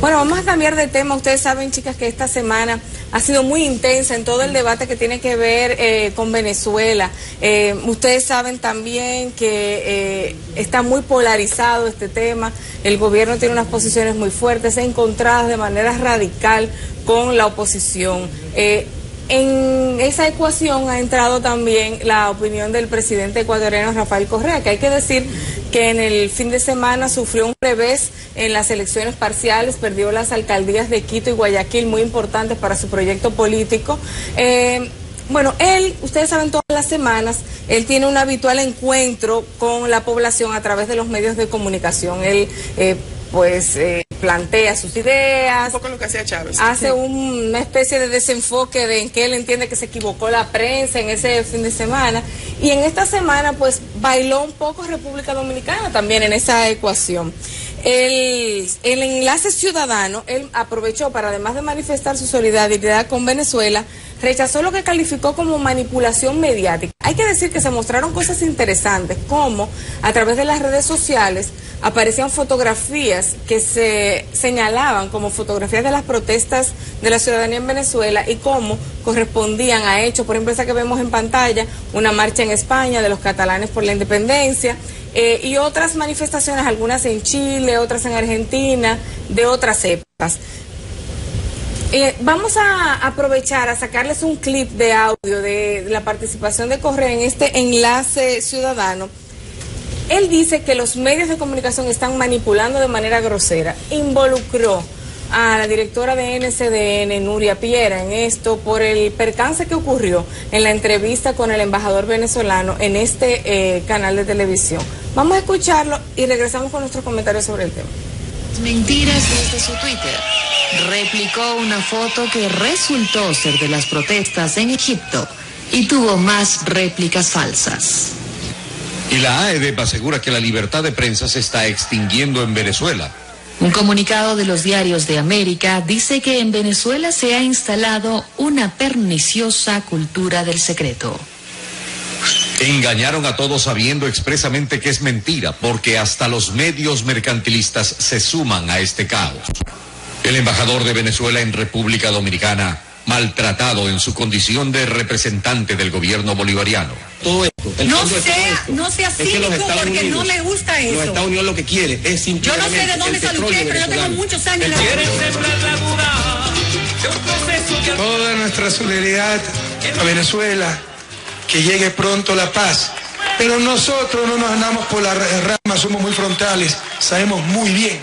Bueno, vamos a cambiar de tema. Ustedes saben, chicas, que esta semana ha sido muy intensa en todo el debate que tiene que ver con Venezuela. Ustedes saben también que está muy polarizado este tema. El gobierno tiene unas posiciones muy fuertes, encontradas de manera radical con la oposición. En esa ecuación ha entrado también la opinión del presidente ecuatoriano Rafael Correa, que hay que decir que en el fin de semana sufrió un revés en las elecciones parciales, perdió las alcaldías de Quito y Guayaquil, muy importantes para su proyecto político. Bueno, ustedes saben, todas las semanas, él tiene un habitual encuentro con la población a través de los medios de comunicación. Él, plantea sus ideas. Un poco lo que hacía Chávez. Hace una especie de desenfoque en que él entiende que se equivocó la prensa en ese fin de semana. Y en esta semana, pues, bailó un poco República Dominicana también en esa ecuación. El Enlace Ciudadano, él aprovechó para, además de manifestar su solidaridad con Venezuela, rechazó lo que calificó como manipulación mediática. Hay que decir que se mostraron cosas interesantes, como a través de las redes sociales aparecían fotografías que se señalaban como fotografías de las protestas de la ciudadanía en Venezuela y cómo correspondían a hechos. Por ejemplo, esa que vemos en pantalla, una marcha en España de los catalanes por la independencia, y otras manifestaciones, algunas en Chile, otras en Argentina, de otras épocas. Vamos a aprovechar a sacarles un clip de audio de la participación de Correa en este Enlace Ciudadano. Él dice que los medios de comunicación están manipulando de manera grosera. Involucró a la directora de NCDN, Nuria Piera, en esto por el percance que ocurrió en la entrevista con el embajador venezolano en este canal de televisión. Vamos a escucharlo y regresamos con nuestros comentarios sobre el tema. Mentiras desde su Twitter. Replicó una foto que resultó ser de las protestas en Egipto y tuvo más réplicas falsas. Y la AEDEP asegura que la libertad de prensa se está extinguiendo en Venezuela. Un comunicado de los diarios de América dice que en Venezuela se ha instalado una perniciosa cultura del secreto. Engañaron a todos sabiendo expresamente que es mentira, porque hasta los medios mercantilistas se suman a este caos. El embajador de Venezuela en República Dominicana, maltratado en su condición de representante del gobierno bolivariano. Todo esto, no sea cínico, es porque no me gusta eso. Los Estados Unidos lo que quiere es simplemente. Yo no sé de dónde sale usted, pero yo tengo muchos años en la Toda nuestra solidaridad a Venezuela, que llegue pronto la paz. Pero nosotros no nos andamos por la rama, somos muy frontales, sabemos muy bien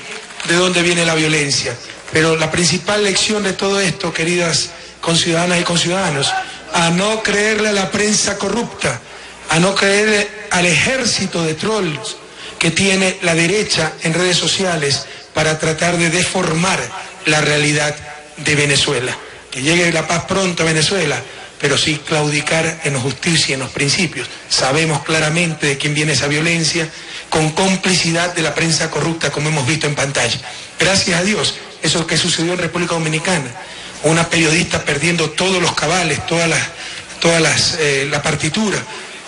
de dónde viene la violencia. Pero la principal lección de todo esto, queridas conciudadanas y conciudadanos, a no creerle a la prensa corrupta, a no creerle al ejército de trolls que tiene la derecha en redes sociales para tratar de deformar la realidad de Venezuela. Que llegue la paz pronto a Venezuela, pero sí claudicar en la justicia y en los principios. Sabemos claramente de quién viene esa violencia, con complicidad de la prensa corrupta, como hemos visto en pantalla. Gracias a Dios, eso que sucedió en República Dominicana, una periodista perdiendo todos los cabales, la partitura,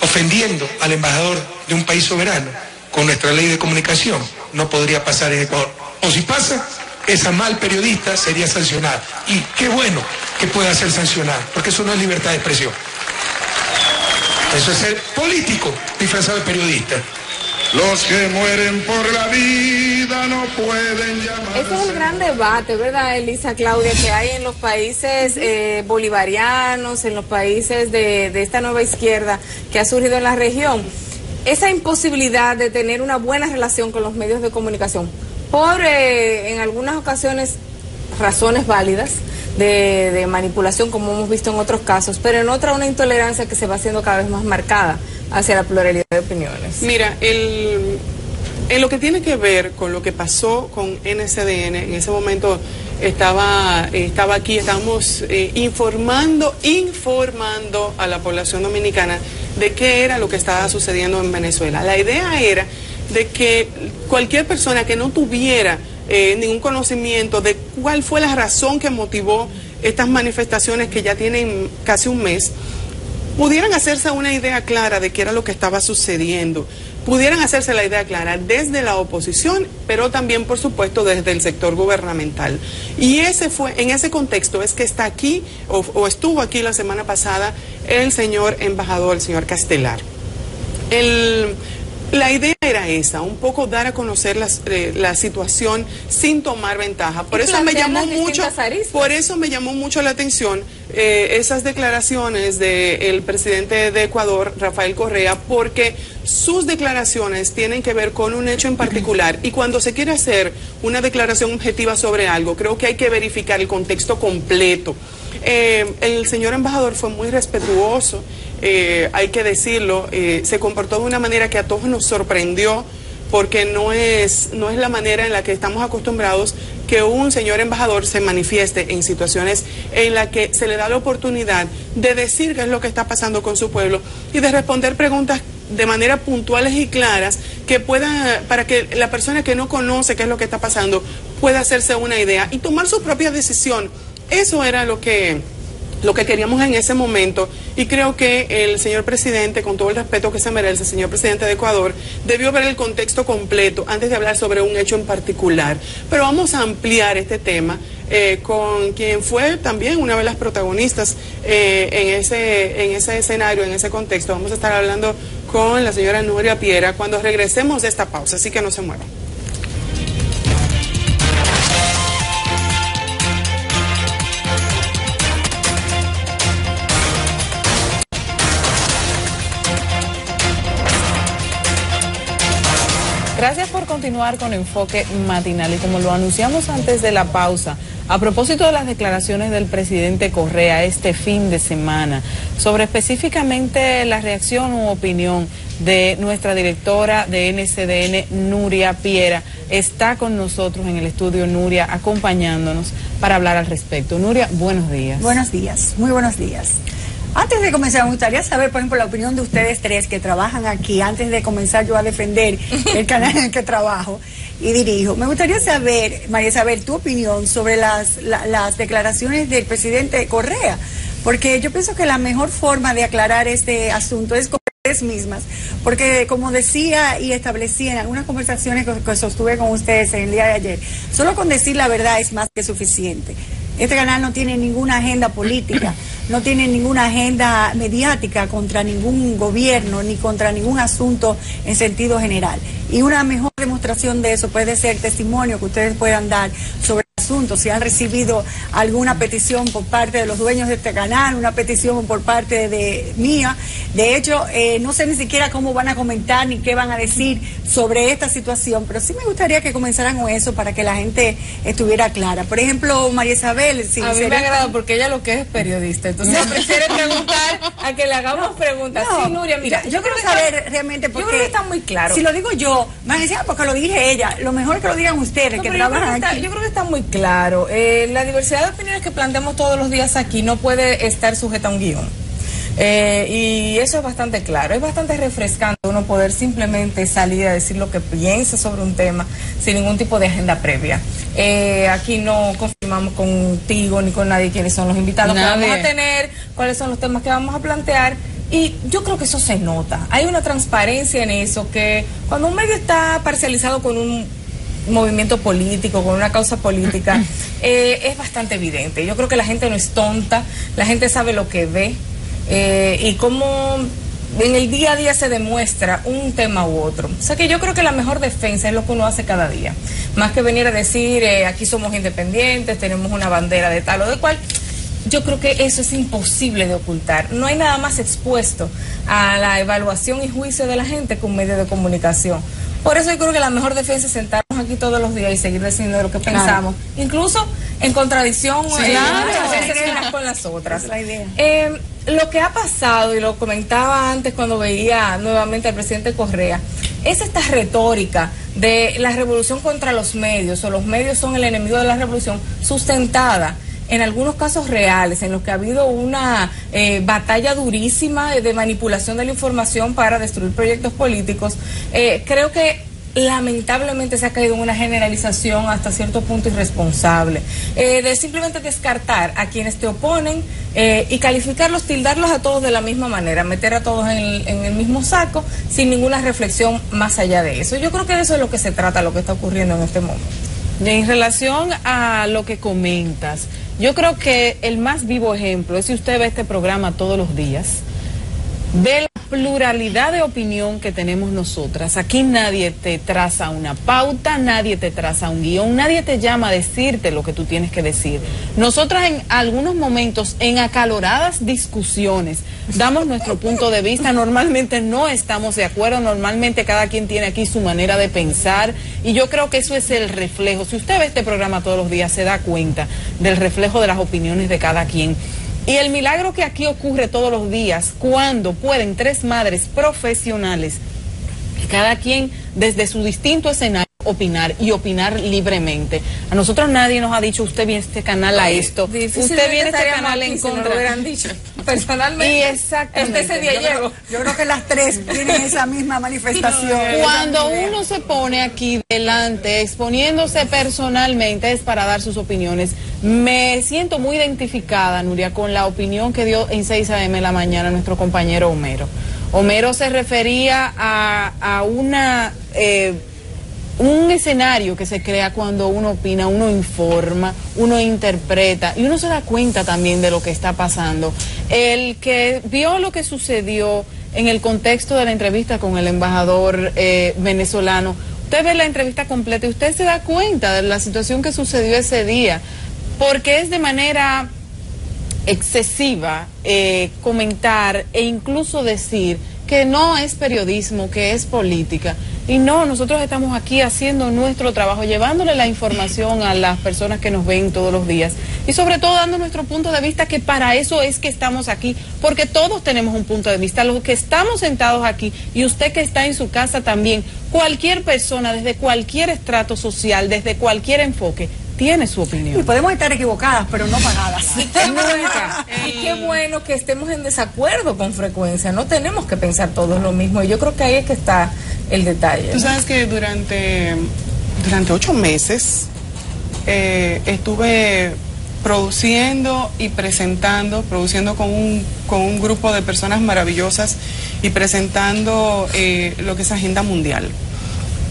ofendiendo al embajador de un país soberano, con nuestra ley de comunicación, no podría pasar en Ecuador. O si pasa, esa mal periodista sería sancionada. Y qué bueno que pueda ser sancionada, porque eso no es libertad de expresión. Eso es ser político disfrazado de periodista. Los que mueren por la vida no pueden llamar. Ese es el gran debate, ¿verdad, Elisa, Claudia, que hay en los países bolivarianos, en los países de esta nueva izquierda que ha surgido en la región? Esa imposibilidad de tener una buena relación con los medios de comunicación, por en algunas ocasiones razones válidas de manipulación, como hemos visto en otros casos, pero en otra una intolerancia que se va haciendo cada vez más marcada hacia la pluralidad de opiniones. Mira, en lo que tiene que ver con lo que pasó con NCDN, en ese momento estaba aquí, estábamos informando a la población dominicana de qué era lo que estaba sucediendo en Venezuela. La idea era de que cualquier persona que no tuviera ningún conocimiento de cuál fue la razón que motivó estas manifestaciones que ya tienen casi un mes, pudieran hacerse una idea clara de qué era lo que estaba sucediendo. pudieran hacerse la idea clara desde la oposición, pero también, por supuesto, desde el sector gubernamental. Y en ese contexto es que está aquí, o estuvo aquí la semana pasada, el señor embajador, el señor Castelar. La idea era esa, un poco dar a conocer la situación sin tomar ventaja. Por eso me llamó mucho la atención esas declaraciones del presidente de Ecuador, Rafael Correa, porque sus declaraciones tienen que ver con un hecho en particular, y cuando se quiere hacer una declaración objetiva sobre algo, creo que hay que verificar el contexto completo. El señor embajador fue muy respetuoso, hay que decirlo, se comportó de una manera que a todos nos sorprendió, porque no es la manera en la que estamos acostumbrados que un señor embajador se manifieste en situaciones en las que se le da la oportunidad de decir qué es lo que está pasando con su pueblo y de responder preguntas de manera puntuales y claras para que la persona que no conoce qué es lo que está pasando pueda hacerse una idea y tomar su propia decisión. Eso era lo que queríamos en ese momento, y creo que el señor presidente, con todo el respeto que se merece, el señor presidente de Ecuador, debió ver el contexto completo antes de hablar sobre un hecho en particular. Pero vamos a ampliar este tema con quien fue también una de las protagonistas en ese escenario, en ese contexto. Vamos a estar hablando con la señora Nuria Piera cuando regresemos de esta pausa, así que no se muevan. Gracias por continuar con Enfoque Matinal, y como lo anunciamos antes de la pausa, a propósito de las declaraciones del presidente Correa este fin de semana, sobre específicamente la reacción u opinión de nuestra directora de NCDN, Nuria Piera, está con nosotros en el estudio Nuria, acompañándonos para hablar al respecto. Nuria, buenos días. Buenos días, muy buenos días. Antes de comenzar, me gustaría saber, por ejemplo, la opinión de ustedes tres que trabajan aquí, antes de comenzar yo a defender el canal en el que trabajo y dirijo. Me gustaría saber, María Isabel, tu opinión sobre las declaraciones del presidente Correa, porque yo pienso que la mejor forma de aclarar este asunto es con ustedes mismas, porque como decía y establecí en algunas conversaciones que sostuve con ustedes en el día de ayer, solo con decir la verdad es más que suficiente. Este canal no tiene ninguna agenda política, no tiene ninguna agenda mediática contra ningún gobierno ni contra ningún asunto en sentido general. Y una mejor demostración de eso puede ser el testimonio que ustedes puedan dar sobre el asunto, si han recibido alguna petición por parte de los dueños de este canal, una petición por parte de mía. De hecho, no sé ni siquiera cómo van a comentar ni qué van a decir sobre esta situación, pero sí me gustaría que comenzaran con eso para que la gente estuviera clara. Por ejemplo, María Isabel, a mí me agrada porque ella lo que es periodista, entonces prefiere preguntar a que le hagamos preguntas. No, sí, Nuria, mira, yo quiero saber realmente, porque yo creo que está muy claro. Si lo digo yo, van a decir, porque lo dije ella, lo mejor que lo digan ustedes, que trabajan aquí. Yo creo que está muy claro. La diversidad de opiniones que planteamos todos los días aquí no puede estar sujeta a un guión. Y eso es bastante claro, es bastante refrescante uno poder simplemente salir a decir lo que piensa sobre un tema sin ningún tipo de agenda previa. Aquí no confirmamos contigo ni con nadie quiénes son los invitados que vamos a tener, cuáles son los temas que vamos a plantear, y yo creo que eso se nota. Hay una transparencia en eso, que cuando un medio está parcializado con un movimiento político, con una causa política, es bastante evidente. Yo creo que la gente no es tonta, la gente sabe lo que ve. Y cómo en el día a día se demuestra un tema u otro. O sea que yo creo que la mejor defensa es lo que uno hace cada día. Más que venir a decir, aquí somos independientes, tenemos una bandera de tal o de cual. Yo creo que eso es imposible de ocultar. No hay nada más expuesto a la evaluación y juicio de la gente que un medio de comunicación. Por eso yo creo que la mejor defensa es sentarnos aquí todos los días y seguir diciendo lo que pensamos, incluso en contradicción muchas veces unas con las otras. Esa es la idea. Lo que ha pasado, y lo comentaba antes cuando veía nuevamente al presidente Correa, es esta retórica de la revolución contra los medios, o los medios son el enemigo de la revolución, sustentada en algunos casos reales, en los que ha habido una batalla durísima de manipulación de la información para destruir proyectos políticos. Creo que lamentablemente se ha caído en una generalización hasta cierto punto irresponsable, de simplemente descartar a quienes te oponen y calificarlos, tildarlos a todos de la misma manera, meter a todos en el mismo saco sin ninguna reflexión más allá de eso. Yo creo que de eso es lo que se trata, lo que está ocurriendo en este momento. En relación a lo que comentas, yo creo que el más vivo ejemplo es si usted ve este programa todos los días, ve la pluralidad de opinión que tenemos nosotras. Aquí nadie te traza una pauta, nadie te traza un guión, nadie te llama a decirte lo que tú tienes que decir. Nosotras en algunos momentos, en acaloradas discusiones, damos nuestro punto de vista, normalmente no estamos de acuerdo, normalmente cada quien tiene aquí su manera de pensar, y yo creo que eso es el reflejo. Si usted ve este programa todos los días, se da cuenta del reflejo de las opiniones de cada quien. Y el milagro que aquí ocurre todos los días, cuando pueden tres madres profesionales, cada quien desde su distinto escenario, opinar y opinar libremente. A nosotros nadie nos ha dicho, usted viene a este canal a esto, usted viene a este canal en contra. Si no lo hubieran dicho, personalmente. Y exactamente. Ese día llego. Yo creo que las tres tienen esa misma manifestación. Cuando uno se pone aquí delante, exponiéndose personalmente, es para dar sus opiniones. Me siento muy identificada, Nuria, con la opinión que dio en 6 AM en la mañana nuestro compañero Homero. Homero se refería a un escenario que se crea cuando uno opina, uno informa, uno interpreta y uno se da cuenta también de lo que está pasando. El que vio lo que sucedió en el contexto de la entrevista con el embajador venezolano, usted ve la entrevista completa y usted se da cuenta de la situación que sucedió ese día, porque es de manera excesiva comentar e incluso decir que no es periodismo, que es política. Y no, nosotros estamos aquí haciendo nuestro trabajo, llevándole la información a las personas que nos ven todos los días y sobre todo dando nuestro punto de vista, que para eso es que estamos aquí, porque todos tenemos un punto de vista, los que estamos sentados aquí y usted que está en su casa también, cualquier persona desde cualquier estrato social, desde cualquier enfoque, tiene su opinión. Y podemos estar equivocadas, pero no pagadas. Y qué bueno que estemos en desacuerdo con frecuencia. No tenemos que pensar todos lo mismo. Y yo creo que ahí es que está el detalle. Tú sabes que durante 8 meses estuve produciendo con un grupo de personas maravillosas y presentando lo que es Agenda Mundial.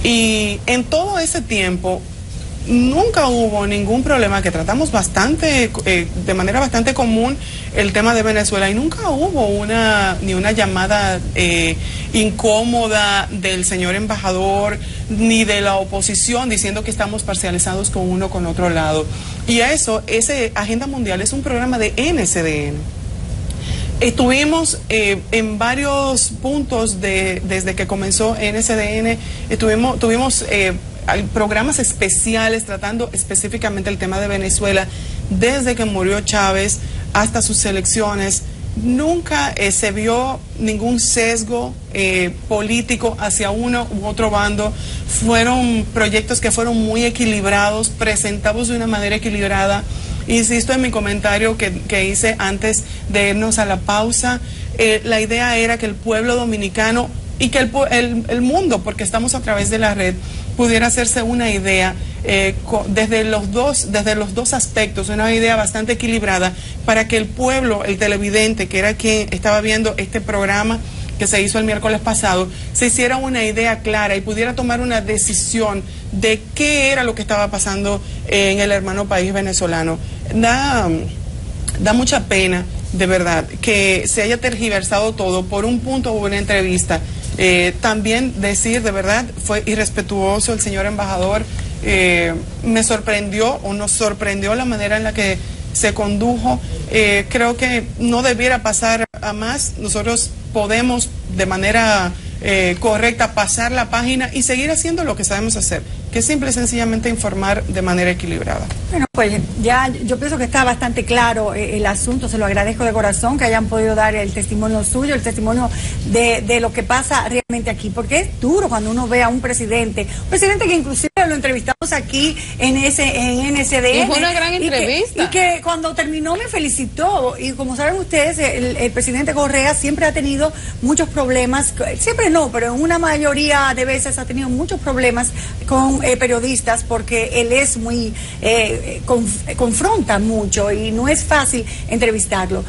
Y en todo ese tiempo nunca hubo ningún problema, que tratamos de manera bastante común el tema de Venezuela, y nunca hubo ni una llamada incómoda del señor embajador ni de la oposición diciendo que estamos parcializados con uno o con otro lado. Y ese Agenda Mundial es un programa de NCDN. Estuvimos en varios puntos desde que comenzó NCDN, tuvimos programas especiales tratando específicamente el tema de Venezuela, desde que murió Chávez hasta sus elecciones. Nunca se vio ningún sesgo político hacia uno u otro bando. Fueron proyectos que fueron muy equilibrados, presentados de una manera equilibrada. Insisto en mi comentario que hice antes de irnos a la pausa, la idea era que el pueblo dominicano y que el mundo, porque estamos a través de la red, pudiera hacerse una idea desde los dos aspectos, una idea bastante equilibrada, para que el pueblo, el televidente, que era quien estaba viendo este programa que se hizo el miércoles pasado, se hiciera una idea clara y pudiera tomar una decisión de qué era lo que estaba pasando en el hermano país venezolano. Da mucha pena, de verdad, que se haya tergiversado todo por un punto o una entrevista. También decir, de verdad, fue irrespetuoso el señor embajador. Me sorprendió, o nos sorprendió, la manera en la que se condujo. Creo que no debiera pasar a más. Nosotros podemos de manera correcta pasar la página y seguir haciendo lo que sabemos hacer, que es simple y sencillamente informar de manera equilibrada. Bueno, pues ya yo pienso que está bastante claro el asunto. Se lo agradezco de corazón que hayan podido dar el testimonio suyo, el testimonio de lo que pasa realmente aquí, porque es duro cuando uno ve a un presidente que inclusive Venezuela, lo entrevistamos aquí en NSDN. Y fue una gran entrevista. Y que cuando terminó me felicitó. Y como saben ustedes, el presidente Correa siempre ha tenido muchos problemas, siempre no, pero en una mayoría de veces ha tenido muchos problemas con periodistas, porque él es muy, confronta mucho y no es fácil entrevistarlo.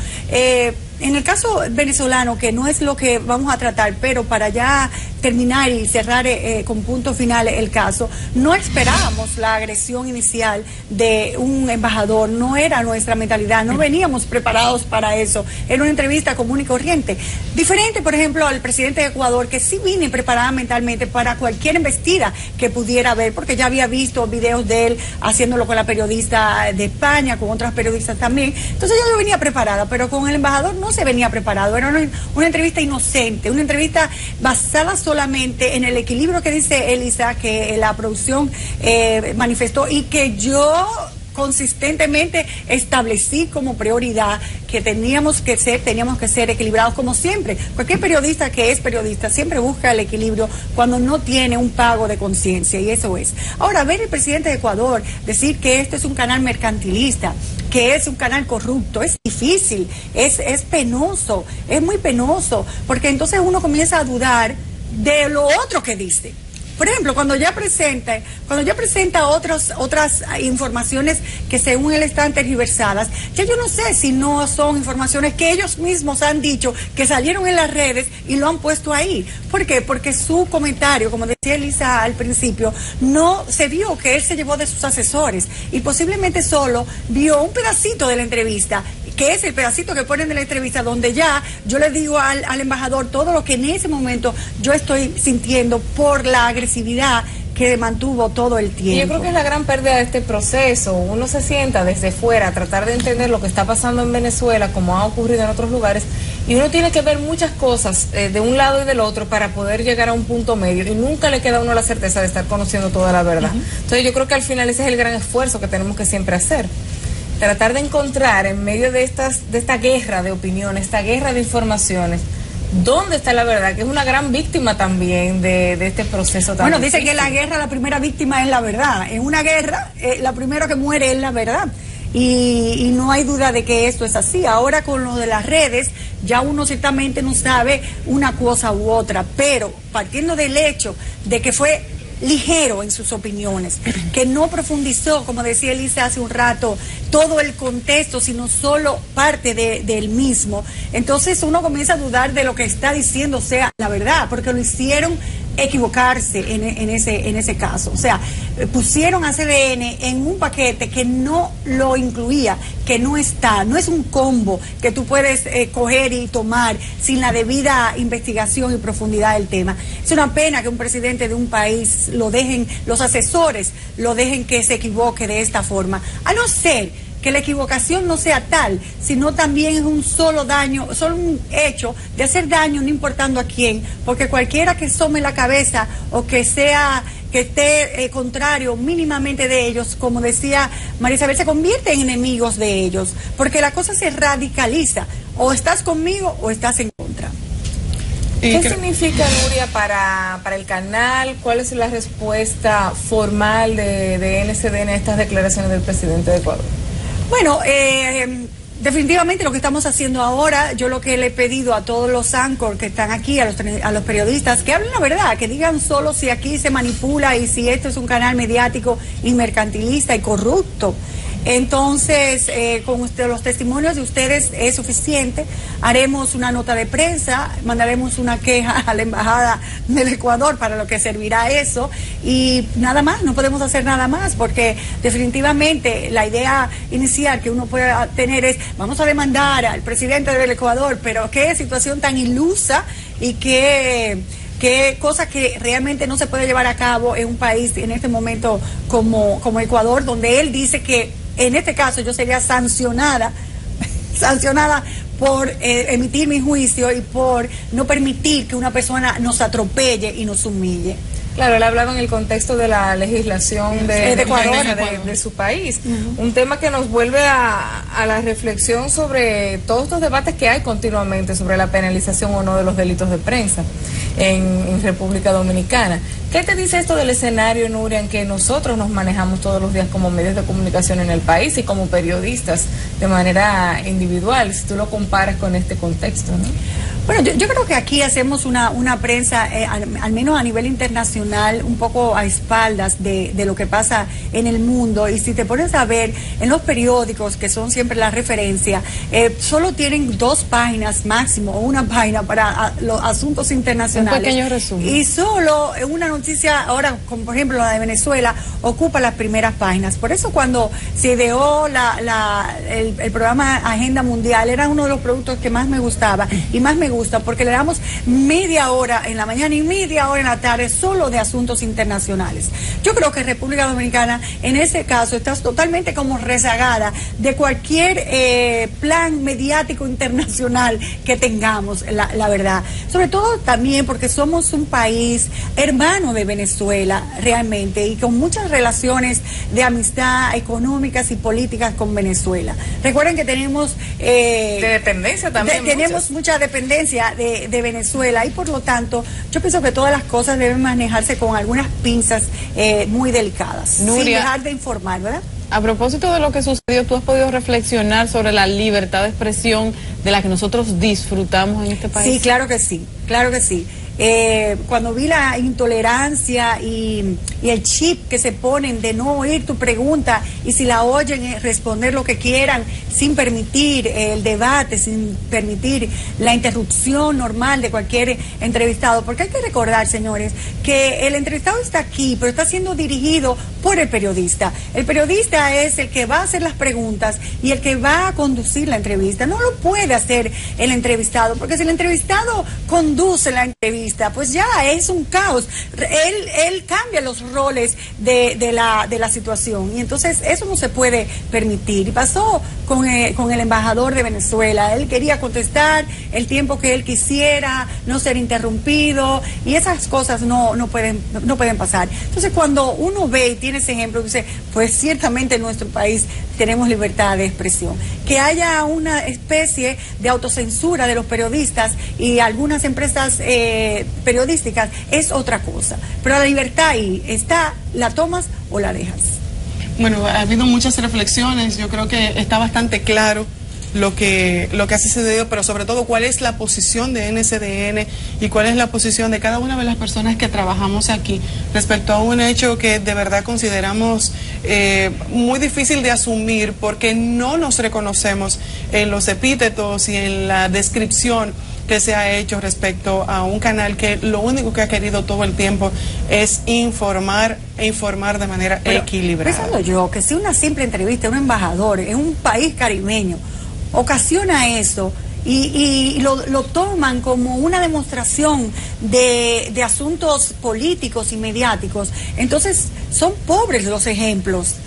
En el caso venezolano, que no es lo que vamos a tratar, pero para ya terminar y cerrar con punto final el caso, no esperábamos la agresión inicial de un embajador, no era nuestra mentalidad, no veníamos preparados para eso, era una entrevista común y corriente. Diferente, por ejemplo, al presidente de Ecuador, que sí vine preparada mentalmente para cualquier embestida que pudiera haber, porque ya había visto videos de él haciéndolo con la periodista de España, con otras periodistas también, entonces yo venía preparada, pero con el embajador no se venía preparado, era una entrevista inocente, una entrevista basada solamente en el equilibrio que dice Elisa, que la producción manifestó y que yo consistentemente establecí como prioridad, que teníamos que ser equilibrados como siempre. Cualquier periodista que es periodista siempre busca el equilibrio cuando no tiene un pago de conciencia, y eso es. Ahora, ver el presidente de Ecuador decir que este es un canal mercantilista, que es un canal corrupto, es difícil, es penoso, es muy penoso, porque entonces uno comienza a dudar de lo otro que dice. Por ejemplo, cuando ya presenta otras informaciones que según él están tergiversadas, ya yo no sé si no son informaciones que ellos mismos han dicho, que salieron en las redes y lo han puesto ahí. ¿Por qué? Porque su comentario, como decía Elisa al principio, no se vio, que él se llevó de sus asesores y posiblemente solo vio un pedacito de la entrevista, que es el pedacito que ponen de la entrevista, donde ya yo le digo al embajador todo lo que en ese momento yo estoy sintiendo por la agresividad que mantuvo todo el tiempo. Y yo creo que es la gran pérdida de este proceso. Uno se sienta desde fuera a tratar de entender lo que está pasando en Venezuela, como ha ocurrido en otros lugares, y uno tiene que ver muchas cosas de un lado y del otro para poder llegar a un punto medio, y nunca le queda a uno la certeza de estar conociendo toda la verdad. Entonces yo creo que al final ese es el gran esfuerzo que tenemos que siempre hacer. Tratar de encontrar en medio de esta guerra de opiniones, esta guerra de informaciones, dónde está la verdad, que es una gran víctima también de este proceso tan difícil. Dice que la guerra, la primera víctima es la verdad. En una guerra, la primera que muere es la verdad. Y no hay duda de que esto es así. Ahora con lo de las redes, ya uno ciertamente no sabe una cosa u otra, pero partiendo del hecho de que fue ligero en sus opiniones, que no profundizó, como decía Elisa hace un rato, todo el contexto, sino solo parte del mismo, entonces uno comienza a dudar de lo que está diciendo sea la verdad, porque lo hicieron equivocarse en ese caso. O sea, pusieron a CDN en un paquete que no lo incluía, que no está, no es un combo que tú puedes coger y tomar sin la debida investigación y profundidad del tema. Es una pena que un presidente de un país lo dejen, los asesores lo dejen que se equivoque de esta forma, a no ser que la equivocación no sea tal, sino también es un solo daño, solo un hecho de hacer daño, no importando a quién, porque cualquiera que asome la cabeza o que esté contrario mínimamente de ellos, como decía María Isabel, se convierte en enemigos de ellos, porque la cosa se radicaliza, o estás conmigo o estás en contra. ¿Qué significa, Nuria, para el canal? ¿Cuál es la respuesta formal de NSDN a estas declaraciones del presidente de Ecuador? Bueno, definitivamente lo que estamos haciendo ahora, yo lo que le he pedido a todos los anchors que están aquí, a los periodistas, que hablen la verdad, que digan solo si aquí se manipula y si esto es un canal mediático y mercantilista y corrupto. Entonces, con los testimonios de ustedes es suficiente. Haremos una nota de prensa, mandaremos una queja a la Embajada del Ecuador para lo que servirá eso, y nada más, no podemos hacer nada más, porque definitivamente la idea inicial que uno puede tener es, vamos a demandar al presidente del Ecuador, pero qué situación tan ilusa y qué cosa que realmente no se puede llevar a cabo en un país en este momento como Ecuador, donde él dice que en este caso yo sería sancionada por emitir mi juicio y por no permitir que una persona nos atropelle y nos humille. Claro, él hablaba en el contexto de la legislación de Ecuador, de su país. Un tema que nos vuelve a la reflexión sobre todos estos debates que hay continuamente sobre la penalización o no de los delitos de prensa en República Dominicana. ¿Qué te dice esto del escenario, Nuria, en que nosotros nos manejamos todos los días como medios de comunicación en el país y como periodistas de manera individual, si tú lo comparas con este contexto, ¿no? Bueno, yo creo que aquí hacemos una prensa, al menos a nivel internacional, un poco a espaldas de lo que pasa en el mundo. Y si te pones a ver en los periódicos, que son siempre la referencia, solo tienen 2 páginas máximo, o una página para los asuntos internacionales. Un pequeño resumen. Y solo una noticia, ahora, como por ejemplo la de Venezuela, ocupa las primeras páginas. Por eso cuando se ideó el programa Agenda Mundial, era uno de los productos que más me gustaba y más me gusta, porque le damos media hora en la mañana y media hora en la tarde solo de asuntos internacionales. Yo creo que República Dominicana en ese caso está totalmente como rezagada de cualquier plan mediático internacional que tengamos, la verdad. Sobre todo también porque somos un país hermano de Venezuela realmente, y con muchas relaciones de amistad económicas y políticas con Venezuela. Recuerden que tenemos de dependencia también, tenemos mucha dependencia de Venezuela, y por lo tanto yo pienso que todas las cosas deben manejarse con algunas pinzas muy delicadas, Nuria, sin dejar de informar, ¿verdad? A propósito de lo que sucedió, ¿tú has podido reflexionar sobre la libertad de expresión de la que nosotros disfrutamos en este país? Sí, claro que sí, claro que sí. Cuando vi la intolerancia y el chip que se ponen de no oír tu pregunta, y si la oyen responder lo que quieran sin permitir el debate, sin permitir la interrupción normal de cualquier entrevistado, porque hay que recordar, señores, que el entrevistado está aquí, pero está siendo dirigido por el periodista. El periodista es el que va a hacer las preguntas y el que va a conducir la entrevista. No lo puede hacer el entrevistado, porque si el entrevistado conduce la entrevista, pues ya es un caos. Él cambia los roles de la situación, y entonces eso no se puede permitir. Y pasó con el embajador de Venezuela. Él quería contestar el tiempo que él quisiera, no ser interrumpido, y esas cosas no pueden pasar. Entonces cuando uno ve y tiene ese ejemplo, dice, pues ciertamente en nuestro país tenemos libertad de expresión. Que haya una especie de autocensura de los periodistas y algunas empresas periodísticas es otra cosa, pero la libertad ahí está, la tomas o la dejas. Bueno, ha habido muchas reflexiones, yo creo que está bastante claro lo que ha sucedido, pero sobre todo cuál es la posición de NCDN y cuál es la posición de cada una de las personas que trabajamos aquí respecto a un hecho que de verdad consideramos muy difícil de asumir, porque no nos reconocemos en los epítetos y en la descripción que se ha hecho respecto a un canal que lo único que ha querido todo el tiempo es informar e informar de manera equilibrada. Pensando yo que si una simple entrevista a un embajador en un país caribeño ocasiona eso y lo toman como una demostración de asuntos políticos y mediáticos, entonces son pobres los ejemplos.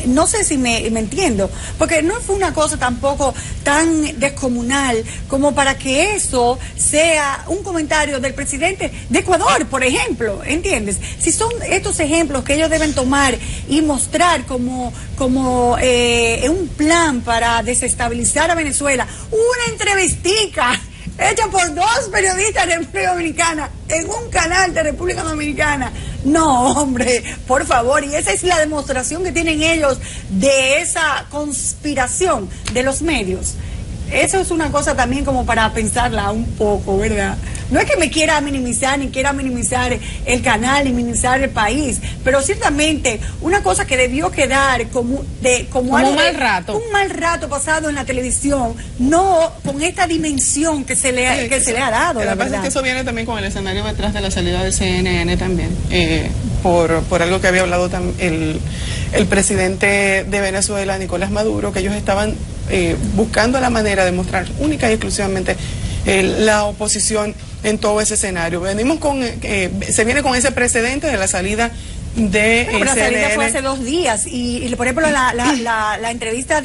No sé si me entiendo, porque no fue una cosa tampoco tan descomunal como para que eso sea un comentario del presidente de Ecuador, por ejemplo, ¿entiendes? Si son estos ejemplos que ellos deben tomar y mostrar como un plan para desestabilizar a Venezuela, una entrevistica hecha por 2 periodistas de República Dominicana en un canal de República Dominicana. No, hombre, por favor, y esa es la demostración que tienen ellos de esa conspiración de los medios. Eso es una cosa también como para pensarla un poco, ¿verdad? No es que me quiera minimizar, ni quiera minimizar el canal, ni minimizar el país, pero ciertamente una cosa que debió quedar como algo un mal rato. Un mal rato pasado en la televisión, no con esta dimensión que se le ha dado, la verdad. Es que eso viene también con el escenario detrás de la salida de CNN también, por algo que había hablado el presidente de Venezuela, Nicolás Maduro, que ellos estaban buscando la manera de mostrar única y exclusivamente la oposición en todo ese escenario. Se viene con ese precedente de la salida de pero la salida CNN. fue hace 2 días y por ejemplo la entrevista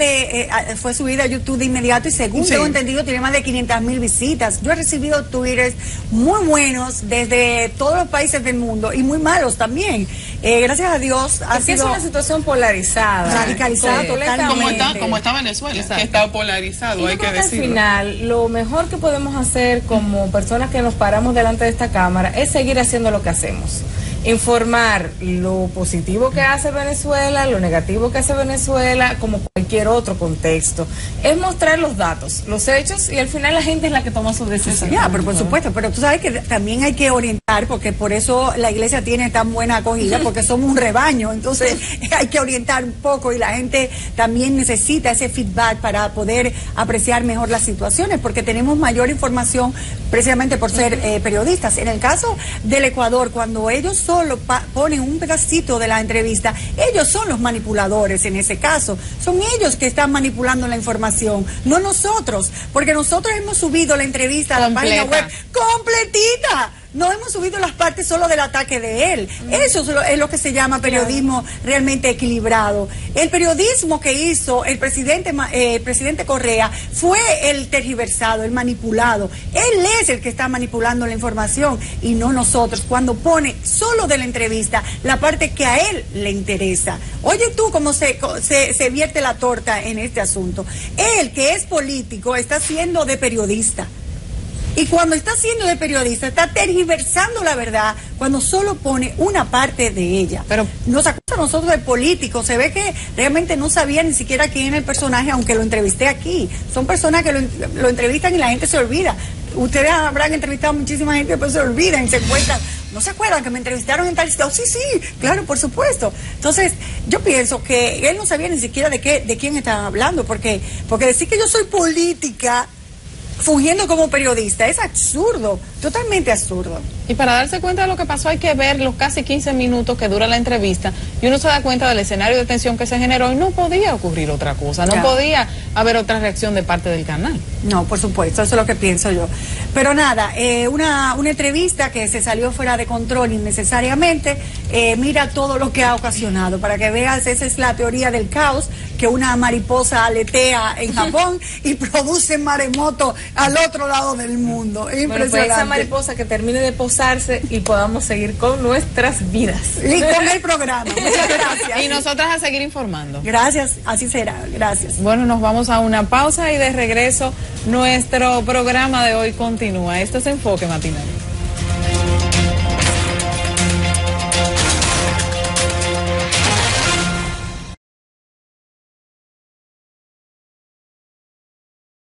fue subida a YouTube de inmediato y según Sí. tengo entendido tiene más de 500,000 visitas. Yo he recibido twitters muy buenos desde todos los países del mundo y muy malos también. Gracias a Dios ha Es que es sido una situación polarizada. radicalizada Completamente. Como está Venezuela, Exacto. que está polarizado, Y yo hay que creo que al decirlo. final lo mejor que podemos hacer como personas que nos paramos delante de esta cámara es seguir haciendo lo que hacemos. Informar lo positivo que hace Venezuela, lo negativo que hace Venezuela, como cualquier otro contexto. Es mostrar los datos, los hechos y al final la gente es la que toma sus decisiones. Ya, pero por supuesto, pero tú sabes que también hay que orientar, porque por eso la iglesia tiene tan buena acogida, porque somos un rebaño, entonces hay que orientar un poco y la gente también necesita ese feedback para poder apreciar mejor las situaciones, porque tenemos mayor información precisamente por ser periodistas. En el caso del Ecuador, cuando ellos solo ponen un pedacito de la entrevista, ellos son los manipuladores en ese caso, son ellos que están manipulando la información, no nosotros, porque nosotros hemos subido la entrevista a la página web completita. No hemos subido las partes solo del ataque de él. Eso es lo que se llama periodismo realmente equilibrado. El periodismo que hizo el presidente Correa fue el tergiversado, el manipulado. Él es el que está manipulando la información y no nosotros, cuando pone solo de la entrevista la parte que a él le interesa. Oye tú cómo se vierte la torta en este asunto. Él, que es político, está siendo de periodista. Y cuando está siendo de periodista, está tergiversando la verdad cuando solo pone una parte de ella. Pero nos acusa a nosotros de políticos. Se ve que realmente no sabía ni siquiera quién era el personaje, aunque lo entrevisté aquí. Son personas que lo entrevistan y la gente se olvida. Ustedes habrán entrevistado a muchísima gente, pero se olvidan y se encuentran. No se acuerdan que me entrevistaron en tal sitio. Oh, sí, claro, por supuesto. Entonces, yo pienso que él no sabía ni siquiera de quién estaban hablando, porque decir que yo soy política fungiendo como periodista es absurdo, totalmente absurdo. Y para darse cuenta de lo que pasó hay que ver los casi 15 minutos que dura la entrevista y uno se da cuenta del escenario de tensión que se generó y no podía ocurrir otra cosa, no podía haber otra reacción de parte del canal. No, por supuesto, eso es lo que pienso yo. Pero nada, una entrevista que se salió fuera de control innecesariamente, mira todo lo que ha ocasionado, para que veas, esa es la teoría del caos, que una mariposa aletea en Japón y produce maremoto al otro lado del mundo. Es Bueno, impresionante. pues esa mariposa que termine de posarse y podamos seguir con nuestras vidas. Y con el programa. Muchas gracias. Y nosotras a seguir informando. Gracias, así será. Gracias. Bueno, nos vamos a una pausa y de regreso nuestro programa de hoy continúa. Esto es Enfoque Matinal.